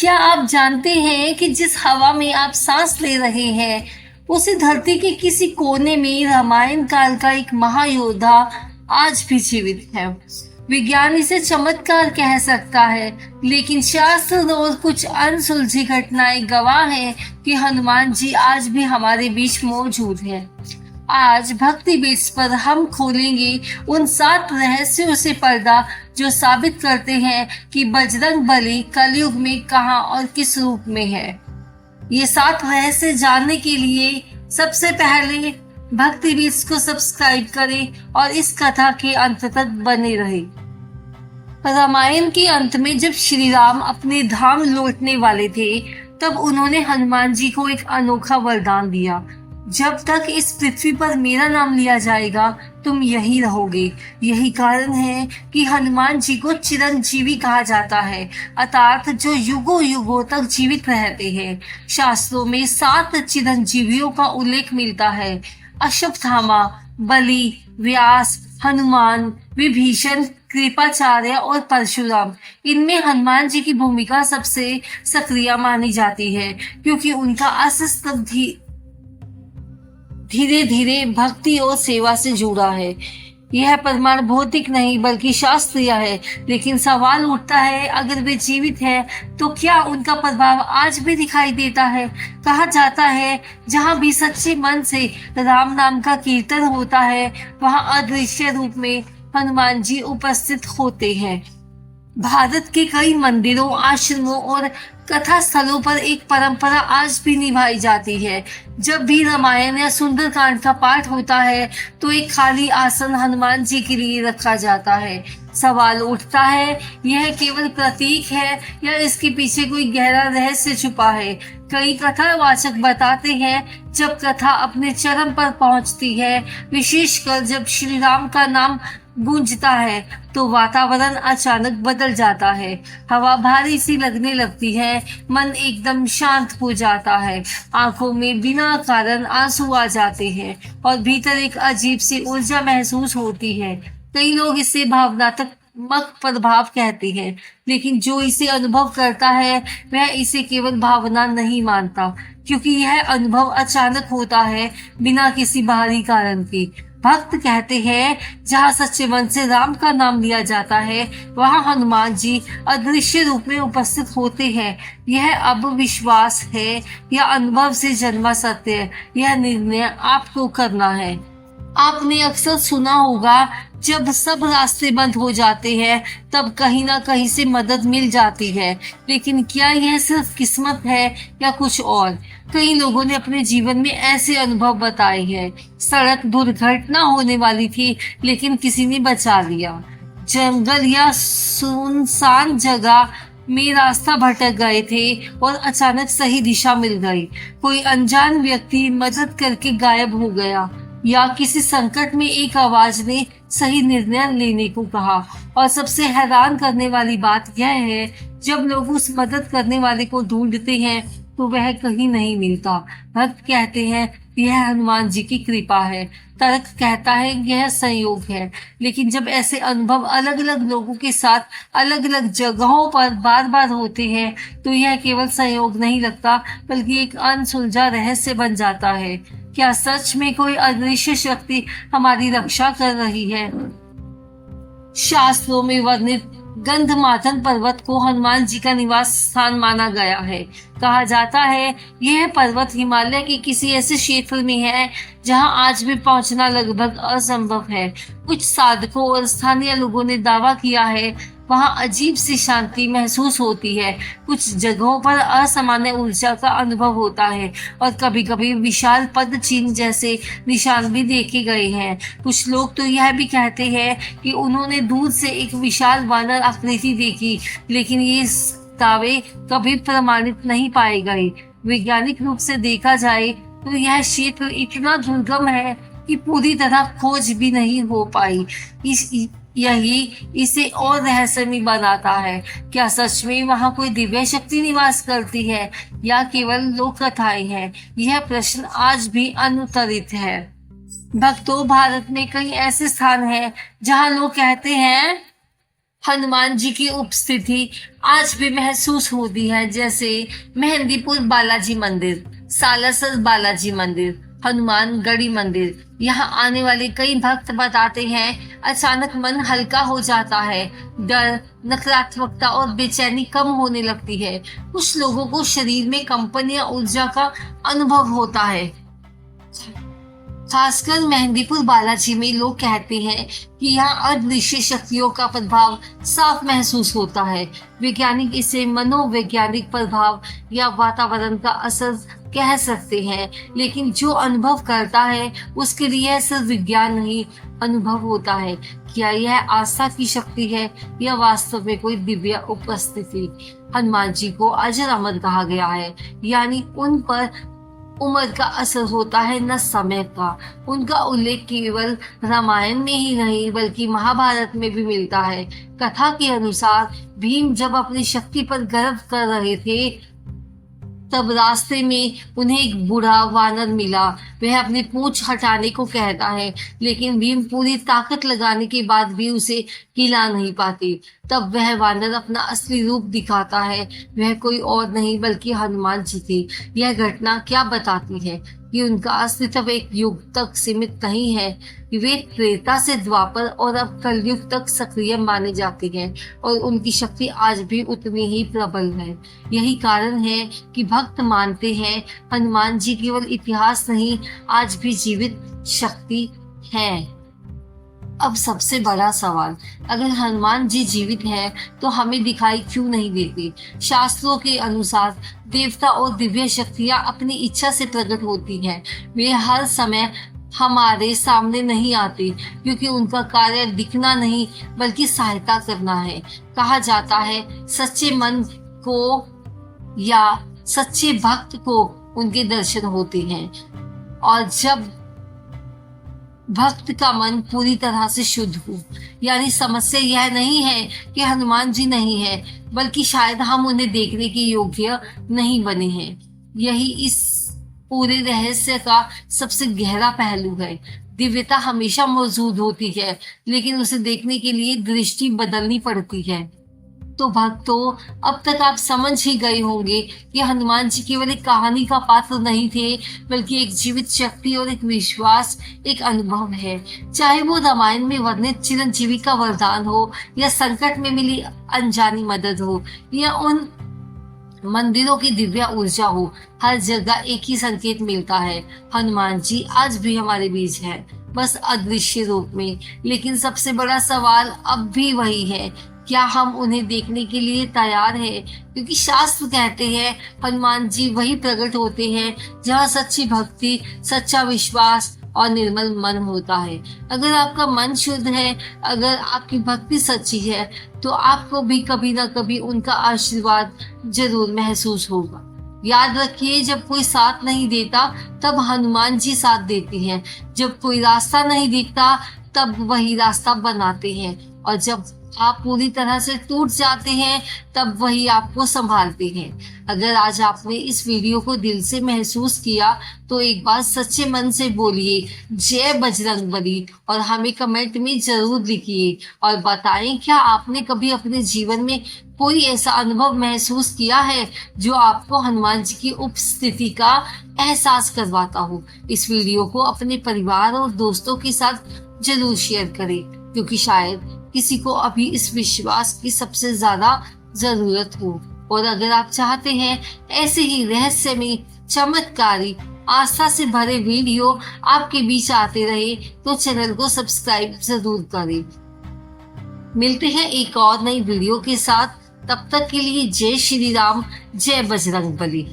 क्या आप जानते हैं कि जिस हवा में आप सांस ले रहे हैं, उसी धरती के किसी कोने में रामायण काल का एक महायोद्धा आज भी जीवित है। विज्ञान इसे चमत्कार कह सकता है, लेकिन शास्त्र और कुछ अनसुलझी घटनाएं गवाह हैं कि हनुमान जी आज भी हमारे बीच मौजूद हैं। आज भक्ति बीट्स पर हम खोलेंगे उन 7 रहस्यों से पर्दा जो साबित करते हैं कि बजरंग बली कलयुग में कहां और किस रूप में है। ये 7 रहस्य जानने के लिए सबसे पहले भक्ति बीट्स को सब्सक्राइब करें और इस कथा के अंत तक बने रहें। रामायण के अंत में जब श्री राम अपने धाम लौटने वाले थे, तब उन्होंने हनुमान जी को एक अनोखा वरदान दिया। जब तक इस पृथ्वी पर मेरा नाम लिया जाएगा, तुम यही रहोगे। यही कारण है कि हनुमान जी को चिरंजीवी कहा जाता है, अर्थात जो युगों युगों तक जीवित रहते हैं। शास्त्रों में 7 चिरंजीवियों का उल्लेख मिलता है: अश्वत्थामा, बलि, व्यास, हनुमान, विभीषण, कृपाचार्य और परशुराम। इनमें हनुमान जी की भूमिका सबसे सक्रिय मानी जाती है, क्योंकि उनका अस्तित्व धीरे धीरे भक्ति और सेवा से जुड़ा है। यह प्रमाण भौतिक नहीं बल्कि शास्त्रीय है। लेकिन सवाल उठता है, अगर वे जीवित है तो क्या उनका प्रभाव आज भी दिखाई देता है? कहा जाता है, जहाँ भी सच्चे मन से राम नाम का कीर्तन होता है, वहाँ अदृश्य रूप में हनुमान जी उपस्थित होते हैं। भारत के कई मंदिरों, आश्रमों और कथा स्थलों पर एक परंपरा आज भी निभाई जाती है। जब भी रामायण या सुंदरकांड का पाठ होता है, तो एक खाली आसन हनुमान जी के लिए रखा जाता है। सवाल उठता है, यह केवल प्रतीक है या इसके पीछे कोई गहरा रहस्य छुपा है? कई कथावाचक बताते हैं, जब कथा अपने चरम पर पहुंचती है, विशेषकर जब श्री राम का नाम गूंजता है, तो वातावरण अचानक बदल जाता है। हवा भारी सी लगने लगती है, मन एकदम शांत हो जाता है, आंखों में बिना कारण आंसू आ जाते हैं और भीतर एक अजीब सी ऊर्जा महसूस होती है। कई लोग इसे भावनात्मक प्रभाव कहते हैं, लेकिन जो इसे अनुभव करता है वह इसे केवल भावना नहीं मानता, क्योंकि यह अनुभव अचानक होता है, बिना किसी बाहरी कारण के। भक्त कहते हैं, जहाँ सच्चे मन से राम का नाम लिया जाता है, वहाँ हनुमान जी अदृश्य रूप में उपस्थित होते हैं। यह अब विश्वास है या अनुभव से जन्मा सत्य है, यह निर्णय आपको करना है। आपने अक्सर सुना होगा, जब सब रास्ते बंद हो जाते हैं, तब कहीं ना कहीं से मदद मिल जाती है। लेकिन क्या यह सिर्फ किस्मत है या कुछ और? कई लोगों ने अपने जीवन में ऐसे अनुभव बताए हैं। सड़क दुर्घटना होने वाली थी, लेकिन किसी ने बचा लिया। जंगल या सुनसान जगह में रास्ता भटक गए थे और अचानक सही दिशा मिल गई। कोई अनजान व्यक्ति मदद करके गायब हो गया, या किसी संकट में एक आवाज ने सही निर्णय लेने को कहा। और सबसे हैरान करने वाली बात यह है, जब लोग उस मदद करने वाले को ढूंढते हैं, तो वह कहीं नहीं मिलता। भक्त कहते हैं, यह हनुमान जी की कृपा है। तर्क कहता है, यह संयोग है। लेकिन जब ऐसे अनुभव अलग अलग लोगों के साथ अलग अलग जगहों पर बार बार होते हैं, तो यह केवल संयोग नहीं लगता, बल्कि एक अनसुलझा रहस्य बन जाता है। क्या सच में कोई अदृश्य शक्ति हमारी रक्षा कर रही है? शास्त्रों में वर्णित गंधमादन पर्वत को हनुमान जी का निवास स्थान माना गया है। कहा जाता है, यह पर्वत हिमालय के किसी ऐसे क्षेत्र में है जहां आज भी पहुंचना लगभग असंभव है। कुछ साधकों और स्थानीय लोगों ने दावा किया है, वहां अजीब सी शांति महसूस होती है। कुछ जगहों पर असामान्य ऊर्जा का अनुभव होता है और कभी कभी विशाल पद चिन्ह जैसे निशान भी देखे गए हैं। कुछ लोग तो यह भी कहते हैं कि उन्होंने दूर से एक विशाल वानर आकृति देखी, लेकिन ये दावे कभी प्रमाणित नहीं पाए गए। वैज्ञानिक रूप से देखा जाए तो यह क्षेत्र इतना दुर्गम है कि पूरी तरह खोज भी नहीं हो पाई। यही इसे और रहस्यमय बनाता है। क्या सच में वहाँ कोई दिव्य शक्ति निवास करती है या केवल लोक कथाएं हैं? यह प्रश्न आज भी अनुत्तरित है। भक्तों, भारत में कई ऐसे स्थान हैं जहाँ लोग कहते हैं हनुमान जी की उपस्थिति आज भी महसूस होती है, जैसे मेहंदीपुर बालाजी मंदिर, सालासर बालाजी मंदिर, हनुमान गढ़ी मंदिर। यहाँ आने वाले कई भक्त बताते हैं अचानक मन हल्का हो जाता है, डर, नकारात्मकता और बेचैनी कम होने लगती है। कुछ लोगों को शरीर में कंपन या ऊर्जा का अनुभव होता है। खासकर मेहंदीपुर बालाजी में लोग कहते हैं कि यहाँ अदृश्य शक्तियों का प्रभाव साफ महसूस होता है। वैज्ञानिक इसे मनोवैज्ञानिक प्रभाव या वातावरण का असर कह सकते हैं, लेकिन जो अनुभव करता है उसके लिए यह सिर्फ विज्ञान नहीं अनुभव होता है। क्या यह आस्था की शक्ति है या वास्तव में कोई दिव्य उपस्थिति? हनुमान जी को अजर अमर कहा गया है, यानी उन पर उम्र का असर होता है न समय का। उनका उल्लेख केवल रामायण में ही नहीं बल्कि महाभारत में भी मिलता है। कथा के अनुसार भीम जब अपनी शक्ति पर गर्व कर रहे थे तब रास्ते में उन्हें एक बूढ़ा वानर मिला। वह अपनी पूंछ हटाने को कहता है, लेकिन भीम पूरी ताकत लगाने के बाद भी उसे हिला नहीं पाती। तब वह वानर अपना असली रूप दिखाता है। वह कोई और नहीं बल्कि हनुमान जी थे। यह घटना क्या बताती है कि उनका अस्तित्व एक युग तक सीमित नहीं है। वे त्रेता से द्वापर और अब कलयुग तक सक्रिय माने जाते हैं और उनकी शक्ति आज भी उतनी ही प्रबल है। यही कारण है कि भक्त मानते हैं हनुमान जी केवल इतिहास नहीं, आज भी जीवित शक्ति है। अब सबसे बड़ा सवाल, अगर हनुमान जी जीवित हैं तो हमें दिखाई क्यों नहीं देती? शास्त्रों के अनुसार देवता और दिव्य शक्तियां अपनी इच्छा से प्रकट होती हैं। वे हर समय हमारे सामने नहीं आते क्योंकि उनका कार्य दिखना नहीं बल्कि सहायता करना है। कहा जाता है सच्चे मन को या सच्चे भक्त को उनके दर्शन होते हैं, और जब भक्त का मन पूरी तरह से शुद्ध हो। यानी समस्या यह नहीं है कि हनुमान जी नहीं है, बल्कि शायद हम उन्हें देखने के योग्य नहीं बने हैं। यही इस पूरे रहस्य का सबसे गहरा पहलू है। दिव्यता हमेशा मौजूद होती है, लेकिन उसे देखने के लिए दृष्टि बदलनी पड़ती है। तो भक्तों, अब तक आप समझ ही गए होंगे कि हनुमान जी केवल एक कहानी का पात्र नहीं थे, बल्कि एक जीवित शक्ति और एक विश्वास, एक अनुभव है। चाहे वो रामायण में वर्णित चिरंजीवी का वरदान हो, या संकट में मिली अनजानी मदद हो, या उन मंदिरों की दिव्य ऊर्जा हो, हर जगह एक ही संकेत मिलता है, हनुमान जी आज भी हमारे बीच है, बस अदृश्य रूप में। लेकिन सबसे बड़ा सवाल अब भी वही है, क्या हम उन्हें देखने के लिए तैयार हैं? क्योंकि शास्त्र कहते हैं हनुमान जी वही प्रकट होते हैं जहाँ सच्ची भक्ति, सच्चा विश्वास और निर्मल मन होता है। अगर आपका मन शुद्ध है, अगर आपकी भक्ति सच्ची है, तो आपको भी कभी ना कभी उनका आशीर्वाद जरूर महसूस होगा। याद रखिए, जब कोई साथ नहीं देता तब हनुमान जी साथ देते हैं। जब कोई रास्ता नहीं दिखता तब वही रास्ता बनाते हैं, और जब आप पूरी तरह से टूट जाते हैं तब वही आपको संभालते हैं। अगर आज आपने इस वीडियो को दिल से महसूस किया तो एक बार सच्चे मन से बोलिए जय बजरंगबली, और हमें कमेंट में जरूर लिखिए और बताएं क्या आपने कभी अपने जीवन में कोई ऐसा अनुभव महसूस किया है जो आपको हनुमान जी की उपस्थिति का एहसास करवाता हो। इस वीडियो को अपने परिवार और दोस्तों के साथ जरूर शेयर करें, क्योंकि शायद किसी को अभी इस विश्वास की सबसे ज्यादा जरूरत हो। और अगर आप चाहते हैं ऐसे ही रहस्यमय, चमत्कारी, आस्था से भरे वीडियो आपके बीच आते रहे, तो चैनल को सब्सक्राइब जरूर करें। मिलते हैं एक और नई वीडियो के साथ, तब तक के लिए जय श्री राम, जय बजरंगबली।